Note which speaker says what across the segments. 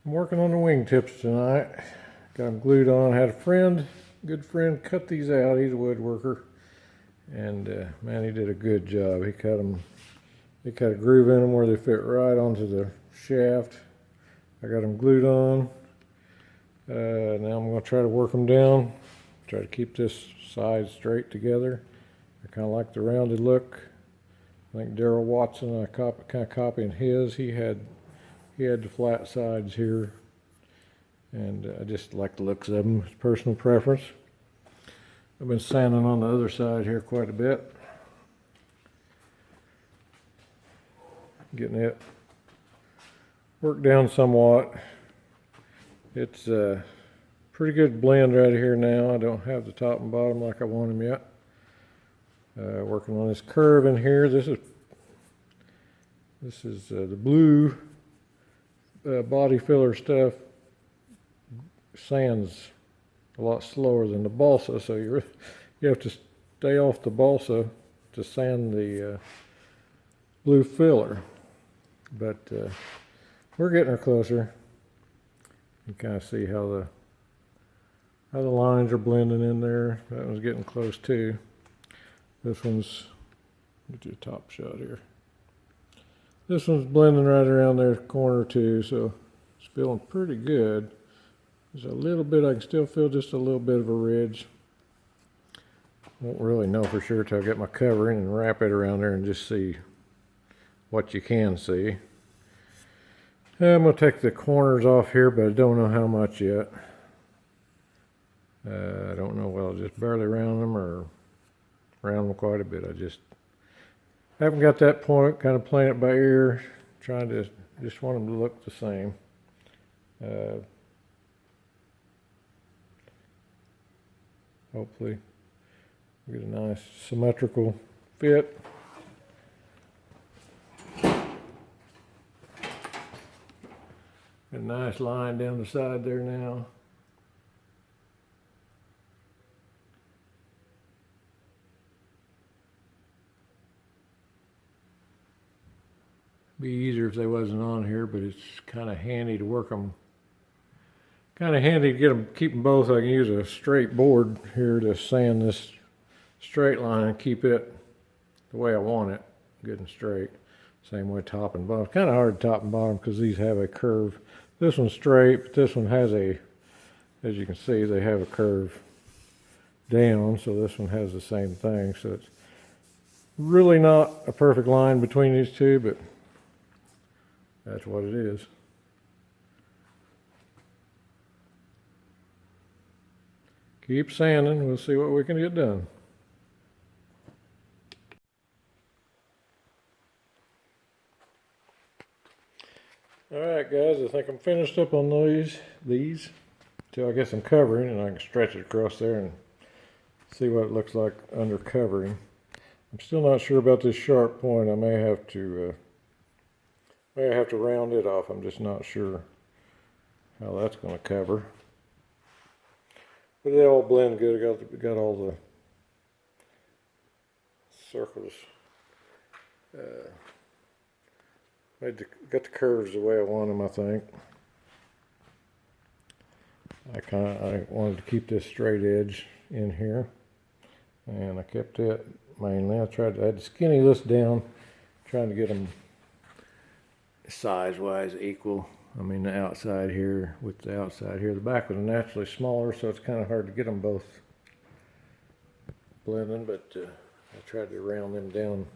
Speaker 1: I'm working on the wingtips tonight. Got them glued on. Had a good friend, cut these out. He's a woodworker, and man, he did a good job. He cut them. He cut a groove in them where they fit right onto the shaft. I got them glued on. Now I'm going to try to work them down. Try to keep this side straight together. I kind of like the rounded look. I think Daryl Watson, I kind of copying his. He had the flat sides here, and I just like the looks of them. It's personal preference. I've been sanding on the other side here quite a bit, getting it worked down somewhat. It's a pretty good blend right here now. I don't have the top and bottom like I want them yet. Working on this curve in here. This is the blue body filler stuff. Sands a lot slower than the balsa, so you have to stay off the balsa to sand the blue filler. But we're getting her closer. You can kind of see how the lines are blending in there. That one's getting close too. This one's, get you a top shot here. This one's blending right around their corner too, so it's feeling pretty good. There's a little bit, I can still feel just a little bit of a ridge. Won't really know for sure till I get my covering and wrap it around there and just see what you can see. I'm going to take the corners off here, but I don't know how much yet. I don't know whether I'll just barely round them or round them quite a bit. I just haven't got that point, kind of playing it by ear, trying to just want them to look the same. Hopefully we get a nice symmetrical fit. A nice line down the side there now. Be easier if they wasn't on here, but it's kind of handy to work them. Kind of handy to keep them both. I can use a straight board here to sand this straight line and keep it the way I want it, good and straight. Same way top and bottom. Kind of hard top and bottom because these have a curve. This one's straight, but this one has as you can see, they have a curve down, so this one has the same thing. So it's really not a perfect line between these two, but that's what it is. Keep sanding, we'll see what we can get done. Alright guys, I think I'm finished up on these till I get some covering, and I can stretch it across there and see what it looks like under covering. I'm still not sure about this sharp point. I may have to round it off. I'm just not sure how that's going to cover. But they all blend good. I got all the circles. Got the curves the way I want them, I think. I wanted to keep this straight edge in here, and I kept it mainly. I had to skinny this down, trying to get them size-wise equal. I mean, the outside here with the outside here. The back was naturally smaller, so it's kind of hard to get them both blending, but I tried to round them down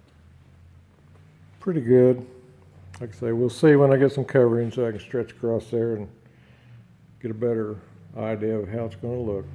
Speaker 1: pretty good. Like I say, we'll see when I get some covering so I can stretch across there and get a better idea of how it's going to look.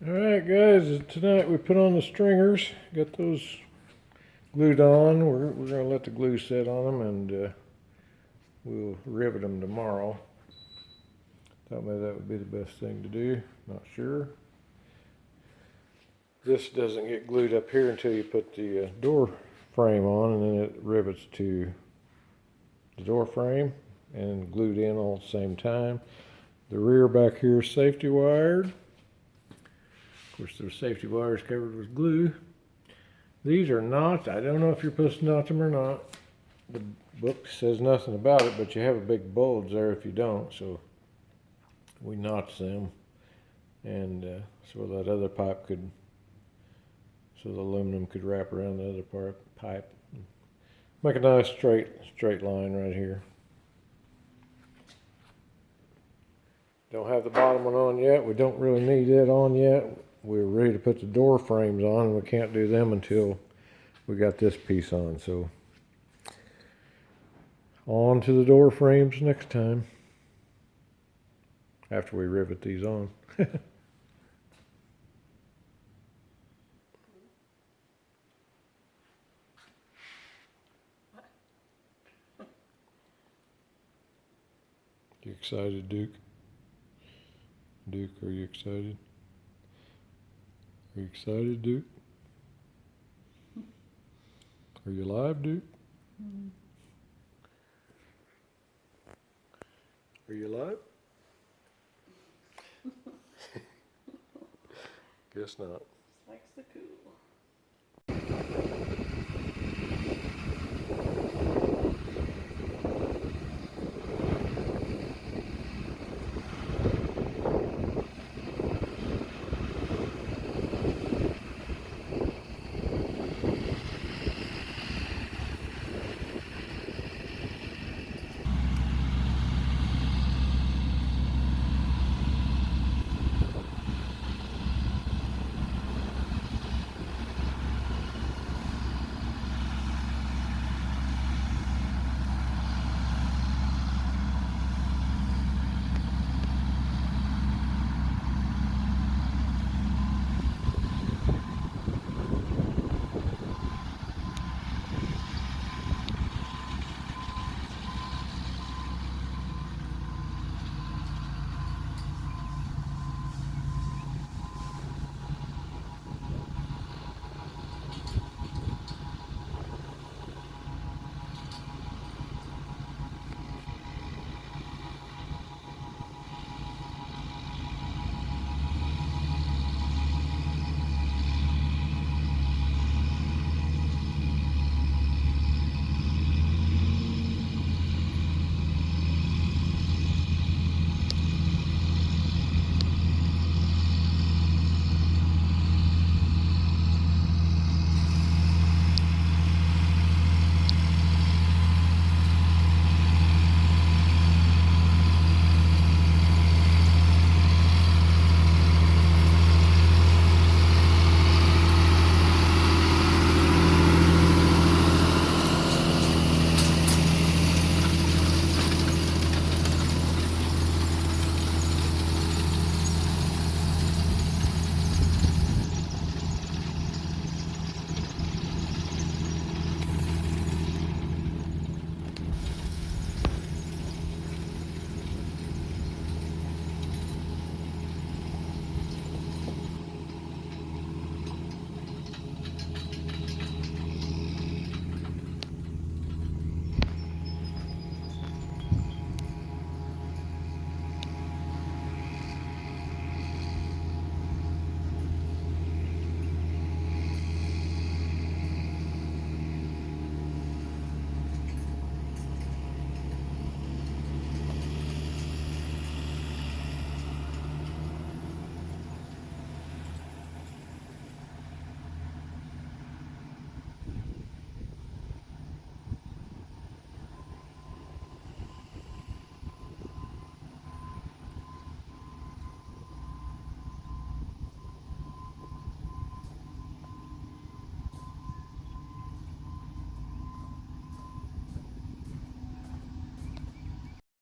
Speaker 1: Alright guys, tonight we put on the stringers. Got those glued on. We're going to let the glue set on them, and we'll rivet them tomorrow. Thought maybe that would be the best thing to do. Not sure. This doesn't get glued up here until you put the door frame on, and then it rivets to the door frame and glued in all at the same time. The rear back here is safety wired. Of course, the safety wire is covered with glue. These are not, I don't know if you're supposed to notch them or not. The book says nothing about it, but you have a big bulge there if you don't, so we notch them. And so that other pipe could, so the aluminum could wrap around the other pipe. Make a nice straight line right here. Don't have the bottom one on yet. We don't really need it on yet. We're ready to put the door frames on, and we can't do them until we got this piece on. So on to the door frames next time, after we rivet these on. You excited, Duke? Duke, are you excited? Are you excited, Duke? Are you live, Duke? Are you live? Guess not.